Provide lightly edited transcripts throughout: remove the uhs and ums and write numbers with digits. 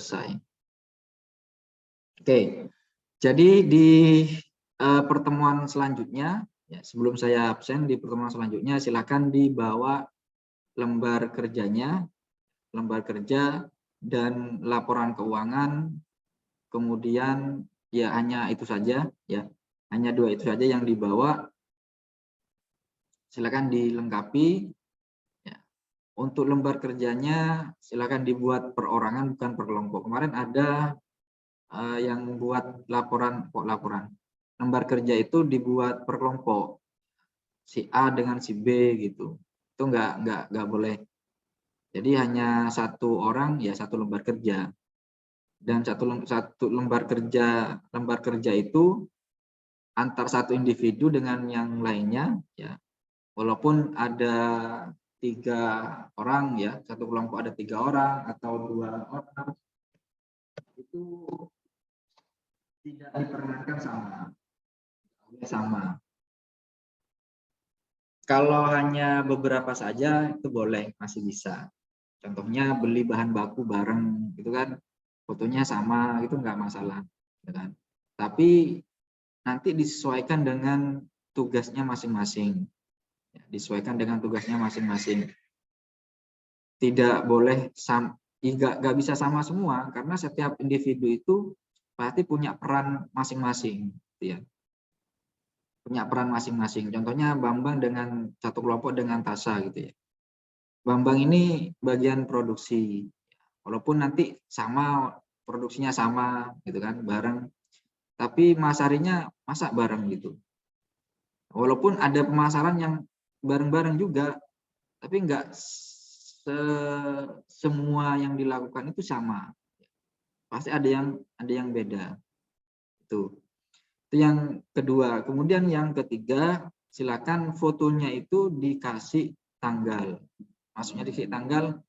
selesai. Oke, jadi di pertemuan selanjutnya, ya, sebelum saya absen di pertemuan selanjutnya, silakan dibawa lembar kerjanya, lembar kerja dan laporan keuangan, kemudian ya hanya itu saja, ya hanya 2 itu saja yang dibawa. Silakan dilengkapi. Ya. Untuk lembar kerjanya silakan dibuat perorangan bukan per kelompok. Kemarin ada yang buat laporan lembar kerja itu dibuat per kelompok, si A dengan si B gitu, itu nggak boleh. Jadi hanya 1 orang ya 1 lembar kerja, dan satu lembar kerja itu antar satu individu dengan yang lainnya, ya walaupun ada 3 orang ya, satu kelompok ada 3 orang atau 2 orang, itu tidak diperkenankan sama. Kalau hanya beberapa saja itu boleh, masih bisa. Contohnya beli bahan baku bareng gitu kan, fotonya sama itu nggak masalah, gitu kan. Tapi nanti disesuaikan dengan tugasnya masing-masing. Ya, disesuaikan dengan tugasnya masing-masing. Tidak boleh nggak bisa sama semua, karena setiap individu itu pasti punya peran masing-masing, gitu ya. Punya peran masing-masing. Contohnya Bambang dengan satu kelompok dengan Tasya gitu ya. Bambang ini bagian produksi, walaupun nanti sama produksinya sama gitu kan, bareng, tapi masarinya masak bareng gitu. Walaupun ada pemasaran yang bareng-bareng juga, tapi enggak semua yang dilakukan itu sama. Pasti ada yang beda. Itu yang kedua. Kemudian yang ketiga, silakan fotonya itu dikasih tanggal. Maksudnya dikasih tanggal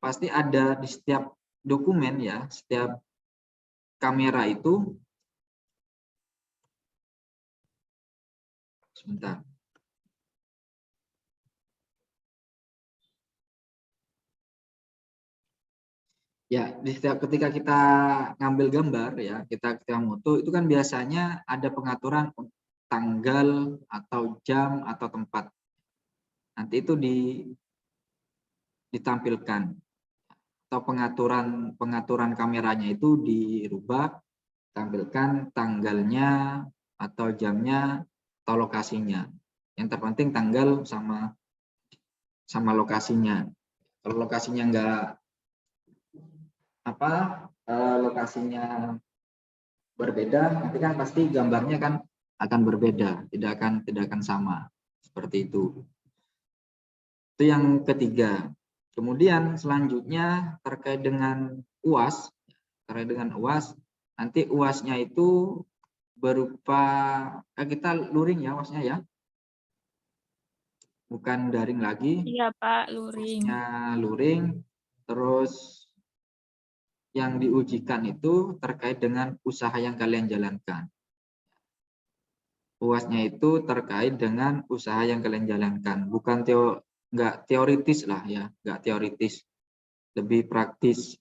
pasti ada di setiap dokumen ya, setiap kamera itu. Sebentar. Ya, di setiap ketika kita ngambil gambar ya, kita foto itu kan biasanya ada pengaturan tanggal atau jam atau tempat. Nanti itu ditampilkan, atau pengaturan kameranya itu dirubah, tampilkan tanggalnya atau jamnya atau lokasinya. Yang terpenting tanggal sama lokasinya. Kalau lokasinya lokasinya berbeda, nanti kan pasti gambarnya kan akan berbeda, tidak akan sama, seperti itu. Itu yang ketiga. Kemudian selanjutnya terkait dengan UAS, nanti UAS-nya itu berupa kita luring ya UAS-nya ya, bukan daring lagi. Iya Pak, luring. Luring. Terus yang diujikan itu terkait dengan usaha yang kalian jalankan. UAS-nya itu terkait dengan usaha yang kalian jalankan, bukan nggak teoritis lah ya, nggak teoritis, lebih praktis.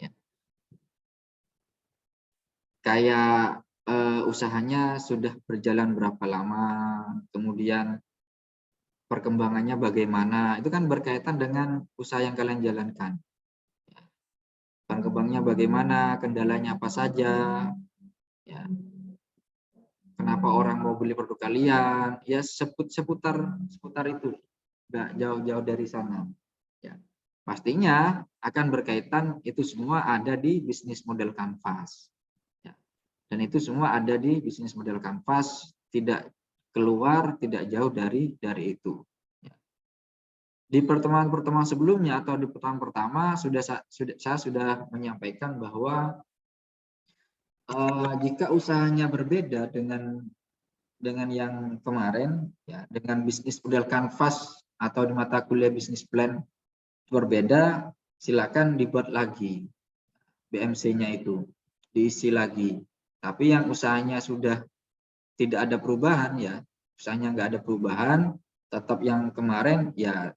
Ya. Kayak usahanya sudah berjalan berapa lama, kemudian perkembangannya bagaimana, itu kan berkaitan dengan usaha yang kalian jalankan. Perkembangannya bagaimana, kendalanya apa saja, ya. Kenapa orang mau beli produk kalian, ya seputar itu, nggak jauh-jauh dari sana. Ya. Pastinya akan berkaitan, itu semua ada di bisnis model Canvas. Ya. Dan itu semua ada di bisnis model Canvas, tidak keluar, tidak jauh dari itu. Ya. Di pertemuan-pertemuan sebelumnya atau di pertemuan pertama saya sudah menyampaikan bahwa jika usahanya berbeda dengan yang kemarin, ya, dengan bisnis model Canvas atau di mata kuliah bisnis plan berbeda, silakan dibuat lagi BMC-nya itu, diisi lagi. Tapi yang usahanya sudah tidak ada perubahan, ya, usahanya nggak ada perubahan, tetap yang kemarin, ya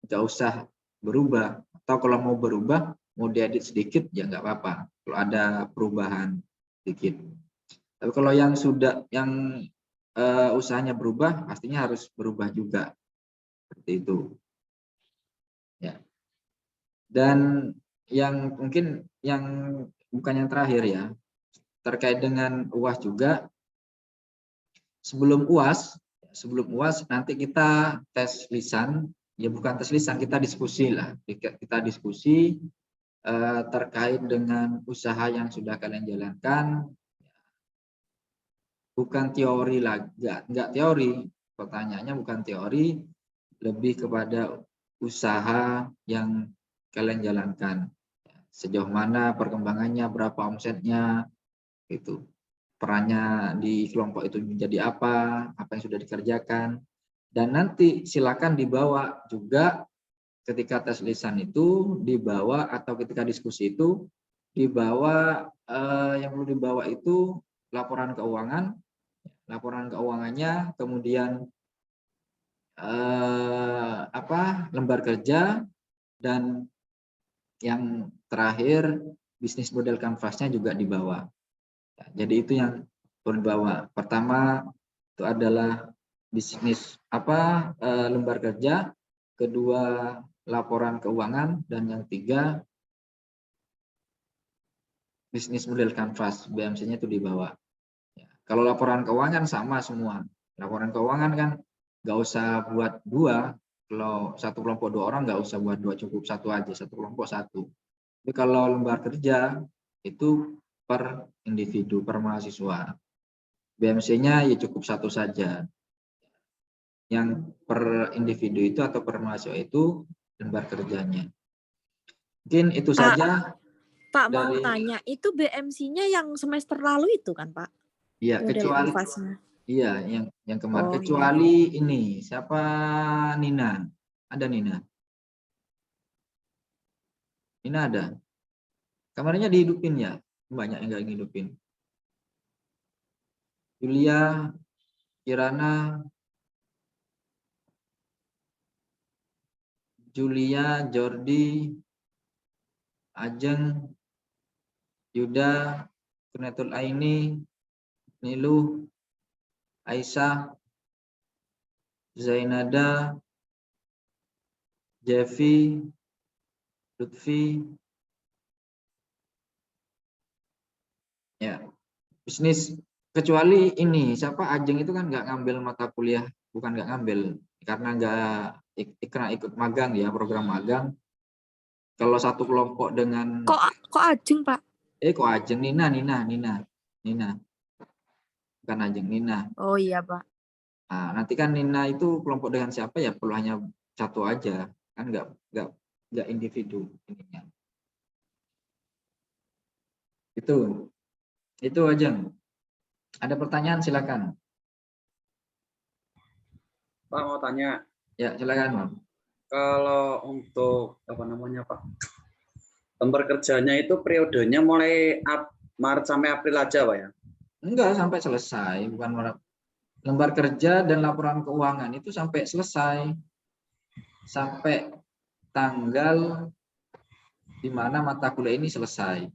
nggak usah berubah. Atau kalau mau berubah, mau diedit sedikit ya nggak apa-apa kalau ada perubahan sedikit. Tapi kalau yang usahanya berubah, pastinya harus berubah juga seperti itu. Ya. Dan yang mungkin yang bukan yang terakhir ya, terkait dengan UAS juga. Sebelum UAS nanti kita tes lisan, ya bukan tes lisan, kita diskusi lah, kita diskusi terkait dengan usaha yang sudah kalian jalankan, bukan teori lagi, enggak teori, pertanyaannya bukan teori, lebih kepada usaha yang kalian jalankan, sejauh mana perkembangannya, berapa omsetnya, itu perannya di kelompok itu menjadi apa yang sudah dikerjakan, dan nanti silakan dibawa juga ketika tes lisan itu, dibawa atau ketika diskusi itu dibawa yang perlu dibawa itu laporan keuangannya, kemudian lembar kerja, dan yang terakhir bisnis model kanvasnya juga dibawa. Jadi itu yang perlu dibawa. Pertama itu adalah bisnis lembar kerja, kedua laporan keuangan, dan yang tiga bisnis model kanvas, BMC-nya itu dibawa. Kalau laporan keuangan sama semua. Laporan keuangan kan nggak usah buat dua. Kalau satu kelompok 2 orang nggak usah buat 2, cukup satu aja, satu kelompok satu. Tapi kalau lembar kerja itu per individu, per mahasiswa. BMC-nya ya cukup satu saja. Yang per individu itu atau per mahasiswa itu lembar kerjanya. Mungkin itu saja. Pak mau tanya, itu BMC-nya yang semester lalu itu kan Pak? Iya, kecuali kanvasnya. Iya, yang kemarin. Kecuali ini, siapa Nina? Ada Nina? Nina ada? Kamarnya dihidupin ya? Banyak yang nggak ngidupin. Julia, Kirana, Julia, Jordi, Ajeng, Yuda, Kunetul Aini, Nilu, Aisyah, Zainada, Jeffy, Lutfi, ya, bisnis, kecuali ini, siapa Ajeng itu kan nggak ngambil mata kuliah, bukan nggak ngambil, karena nggak ikut magang ya, program magang. Kalau satu kelompok dengan kok Ajeng Pak? Kok Ajeng, Nina, bukan Ajeng, Nina. Oh iya Pak. Nah, nanti kan Nina itu kelompok dengan siapa ya, perlu hanya satu aja, kan nggak individu ininya. Itu Ajeng. Ada pertanyaan silakan. Pak mau tanya. Ya silakan Pak. Kalau untuk Pak, lembar kerjanya itu periodenya mulai Maret sampai April aja Pak ya? Enggak, sampai selesai, bukan Maret. Lembar kerja dan laporan keuangan itu sampai selesai, sampai tanggal di mana mata kuliah ini selesai.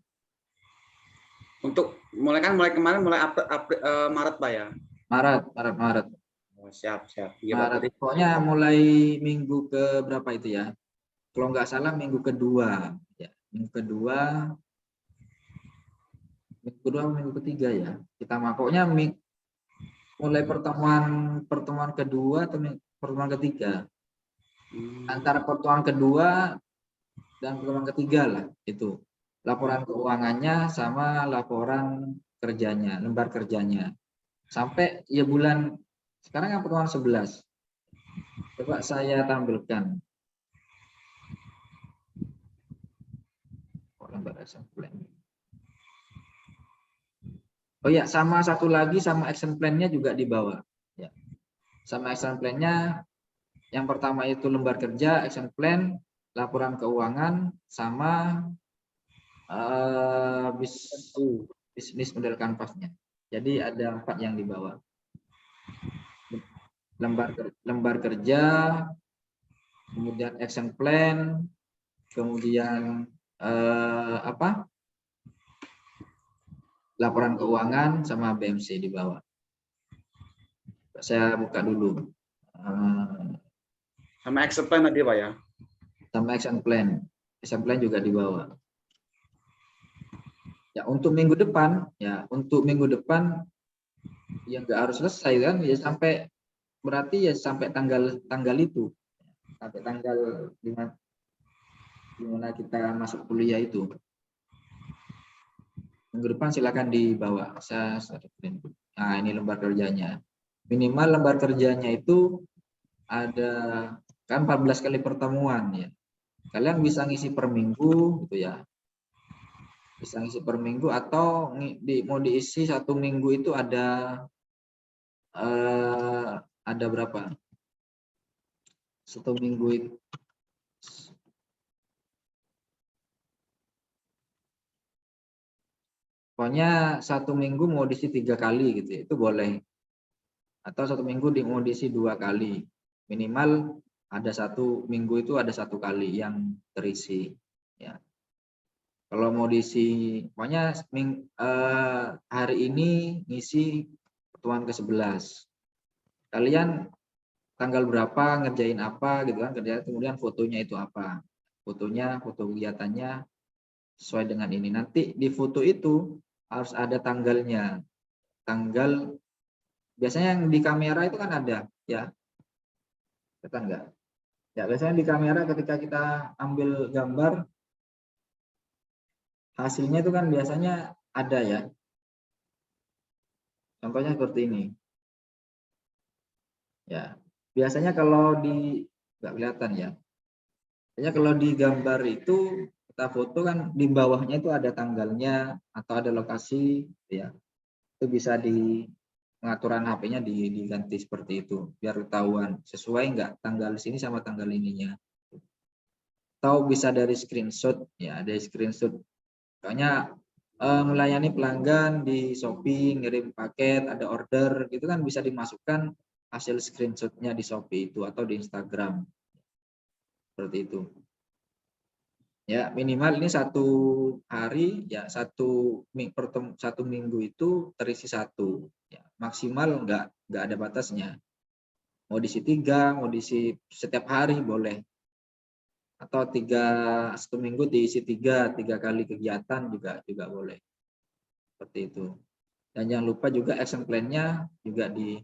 Untuk mulai kemarin Maret Pak ya? Maret. Oh, siap. Iya, Maret. Pokoknya mulai minggu ke berapa itu ya? Kalau nggak salah minggu kedua, ya. Minggu kedua, minggu ketiga ya. Kita pokoknya mulai pertemuan kedua atau pertemuan ketiga. Antara pertemuan kedua dan pertemuan ketiga lah itu. Laporan keuangannya sama laporan kerjanya, lembar kerjanya. Sampai ya bulan sekarang kan pertemuan 11. Coba saya tampilkan. Lembar action plan. Oh ya, sama satu lagi, sama action plan-nya juga dibawa. Ya. Sama action plan-nya, yang pertama itu lembar kerja, action plan, laporan keuangan, sama bisnis model kanvasnya. Jadi ada 4 yang dibawa. Lembar kerja, kemudian action plan, kemudian apa? Laporan keuangan sama BMC di bawah. Saya buka dulu. Sama action plan tadi Pak ya. Sama action plan. Action plan juga di bawah. Ya, untuk minggu depan ya nggak harus selesai kan ya, sampai berarti ya sampai tanggal itu, sampai tanggal dimana kita masuk kuliah itu. Minggu depan silakan dibawa. Nah, ini lembar kerjanya. Minimal lembar kerjanya itu ada kan 14 kali pertemuan ya. Kalian bisa ngisi per minggu gitu ya. Bisa ngisi per minggu atau mau diisi satu minggu itu ada berapa? Satu minggu itu pokoknya satu minggu mau diisi 3 kali gitu ya, itu boleh. Atau satu minggu mau diisi 2 kali. Minimal ada satu minggu itu ada 1 kali yang terisi ya. Kalau mau diisi pokoknya hari ini ngisi pertemuan ke-11. Kalian tanggal berapa ngerjain apa gitu kan, kemudian fotonya itu apa. Foto kegiatannya sesuai dengan ini. Nanti di foto itu harus ada tanggalnya. Tanggal biasanya yang di kamera itu kan ada ya. Kita enggak. Ya, biasanya di kamera ketika kita ambil gambar hasilnya itu kan biasanya ada ya. Contohnya seperti ini. Ya, biasanya kalau nggak kelihatan ya. Biasanya kalau di gambar itu kita foto kan di bawahnya itu ada tanggalnya atau ada lokasi ya. Itu bisa di pengaturan HP-nya diganti seperti itu biar ketahuan sesuai nggak tanggal sini sama tanggal ininya. Atau bisa dari screenshot ya, dari screenshot. Pokoknya melayani pelanggan di Shopee, ngirim paket, ada order, itu kan bisa dimasukkan hasil screenshotnya di Shopee itu atau di Instagram. Seperti itu. Ya, minimal ini satu hari ya satu minggu itu terisi 1. Ya, maksimal nggak ada batasnya. Mau diisi 3, mau diisi setiap hari boleh. Atau 1 minggu diisi 3 kali kegiatan juga boleh. Seperti itu. Dan jangan lupa juga action plan-nya juga diisi.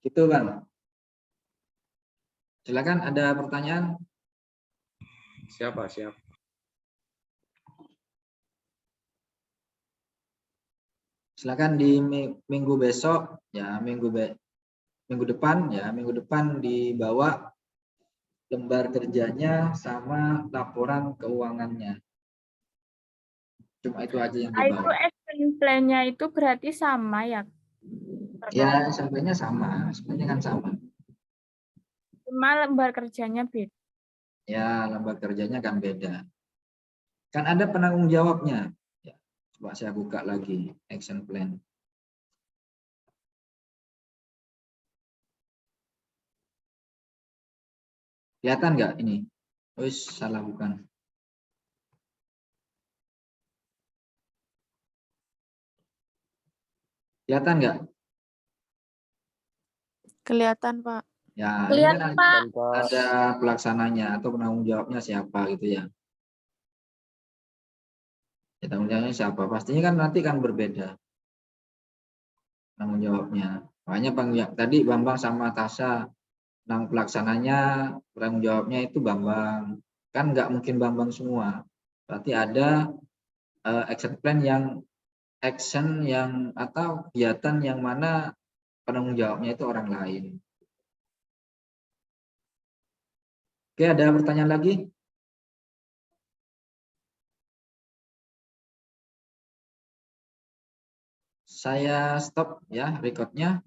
Gitu Bang. Silakan ada pertanyaan. Siap. Silakan di minggu besok ya, minggu depan dibawa lembar kerjanya sama laporan keuangannya. Cuma itu aja yang dibawa. Itu action plan-nya itu berarti sama ya? Ya, sampainya sama, sebenarnya kan sama. Cuma lembar kerjanya beda. Ya, lembar kerjanya kan beda. Kan ada penanggung jawabnya. Ya, coba saya buka lagi action plan. Kelihatan nggak ini? Salah bukan. Kelihatan nggak? Kelihatan, Pak. Ya, Kelihatan, ini Pak. kan ada pelaksananya atau penanggung jawabnya siapa gitu ya. Ya, tanggung jawabnya siapa? Pastinya kan nanti kan berbeda tanggung jawabnya. Makanya tadi Bambang sama Tasya, pelaksananya, tanggung jawabnya itu Bambang. Kan nggak mungkin Bambang semua. Berarti ada action plan atau kegiatan yang mana penanggung jawabnya itu orang lain. Oke, ada pertanyaan lagi? Saya stop ya recordnya.